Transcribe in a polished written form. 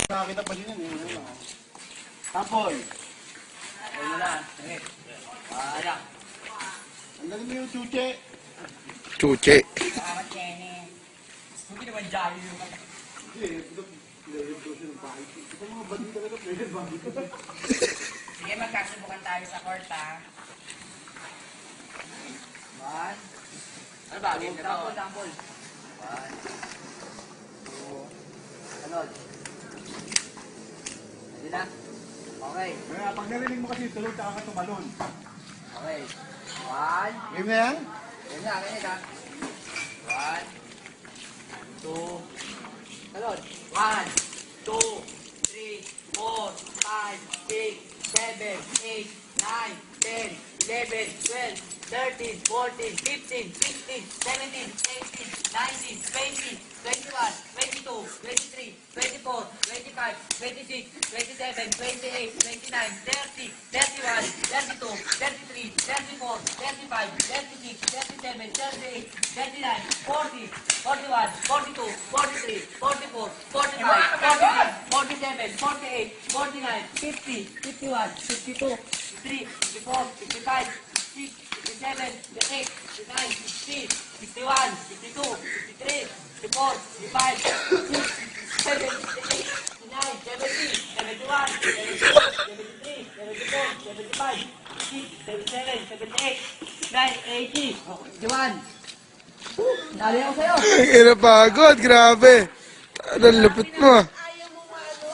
Nakakita pa din yan eh. Sample. Ayun mo na. Sige. Ayan. Ang galing mo yung chuche. Chuche. Salamat, Kenny. Hindi naman jolly yung Hindi, ito player daw siya ng bahay. Ito mga bandi talaga, player bandi. Sige, magkasubukan tayo sa court, ha? One. Ano ba? Game na ba? Sample. One. Two. Sunod. Hindi na? Okay. Kaya pag narinig mo kasi tulog ka tumalon. Okay. One. Game na yan? Yan na, ganyan ha. One. Two. Sunod. One. Two. Three. 4, 5, 6, 7, 8, 9, 10, 11, 12, 13, 14, 15, 16, 17, 18, 19, 20, 21, 22, 23, 24, 25, 26, 27, 28, 29, 30, 31, 32, 33, 34, 35, 36, 37, 38, 39, 40, 41, 42, 43, 44, 45, 46, 47, 48, 49, 50, 51, 52, 53, 54, 55, 56, 57, 58, 59, 60, 61, 62, 63, 64, 65, 66, 67, 68, 69, 70, 71, 72, 73, 74, 75, 76, 77, 78, 79, 80, 81. Dali ako sa'yo. Kinapagod, grabe. Anong lupit mo. Ayaw mo ano.